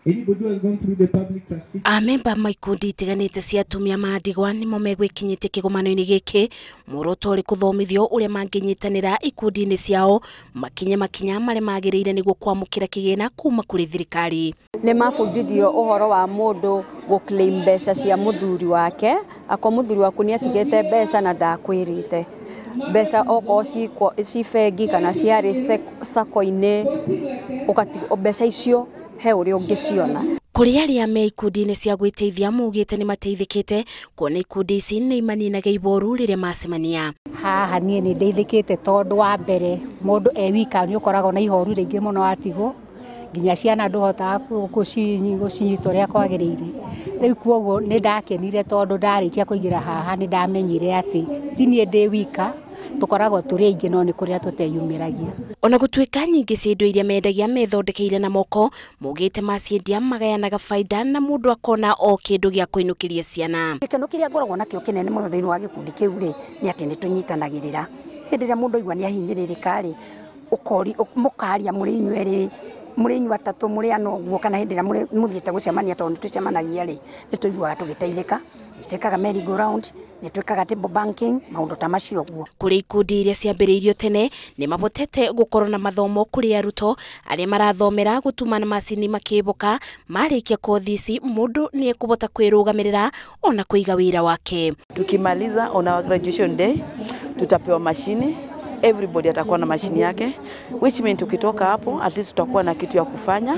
Anybody who has gone through the public transit. Amemba maikundi itiganite cia atumia mandigwa nimo megwikinyite kigomano-ini giki muoroto uri guthomithio uria manginyitanira ikundi-ini ciao makinya maria magiriire niguo kwamukira kigina kuma kuri thirikari. Ni mabundithio uhoro wa mundu guclaim mbeca cia muthuri wake, ako muthuri waku ni atigete mbeca na ndakwirite mbeca oko ci bengi kana ciari sako-ini ukati mbeca icio he uri ungiciona. Kuri aria me ikundi-ini cia gwiteithia mugite ni mateithikite kuona ikundi ici ni imaninaga iboru riria macemania. Haha nie ni ndeithikite tondu wa mbere mundu wika ni ukorago na ihoru ringi muno atigo nginya ciana nduhotaga gucinyita uria kwagiriire. Riu kwoguo ni ndakenire tondu ndarikia kuingira haha ni ndamenyire ati ti nie ndi wika tukoragwo turi aingi no ni kuria tuteyumiragia. Ona gutuika nyingi cia indo iria mendagia methondekeire na moko mugite maciendia magayanaga faida na mundu akona o kindu gia kuinukiria ciana. Gikeno kiria ngoragwo nakio kinene muno thiini wa gikundi kiu ri ni ati ni tunyitanagirira hindi ria mundu aigua ni ahinyiririka ri ukori mukaria muri inyweri muri inywa tatu muri ano guo kana hindi ria muthiete gucemania tondu tucemanagia ri ni tuiguaga tugiteithika. Twekaga merry go round ni twekaga table banking maundu ta macio guo. Kuri ikundi iria ciambiriirio tene ni mabotete gukorwo na mathomo kuri aruto aria marathomera gutumana macini makiboka marikia kothi ici mundu ni ekubota kwirugamirira ona kuiga wira wake. Tukimaliza on our graduation day tutapewa mashini, everybody atakuwa na mashini yake, which means tukitoka hapo at least tutakuwa na kitu ya kufanya,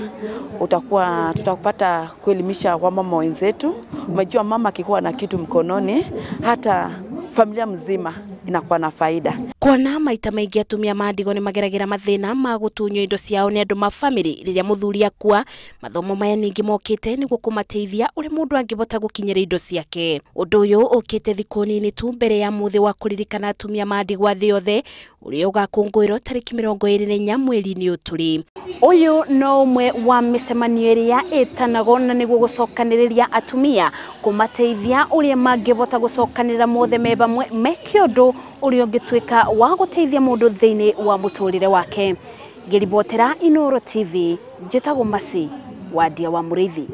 tutakupata kuelimisha wamama wenzetu. Umejua mama akikuwa na kitu mkononi hata familia mzima inakuwa na faida. Kuona maita maingi atumia mandigo ni mageragira mathina ma gutunywo indo ciao ni andu ma family riria muthuri akua. Mathomo maya ningi mokite niguo kumateithia uri mundu angibota gukinyira indo ciake. Undu uyu ukite thiku nini tu mbere ya muthi wa kuririkana atumia mandigwa thi yothe uria ugakungwirwo tariki 24 mweri-ini uturi. Uyu no umwe wa micemanio iria itanago na niguo gucokaniriria atumia kumateithia uria mangibota gucokanirira mothe me bamwe mekiondu uria ungituika wa guteithia mundu thiini wa muturire wake. Ngiribotera Inoro TV, njitagwo Masi wa Ndia wa Muriithi.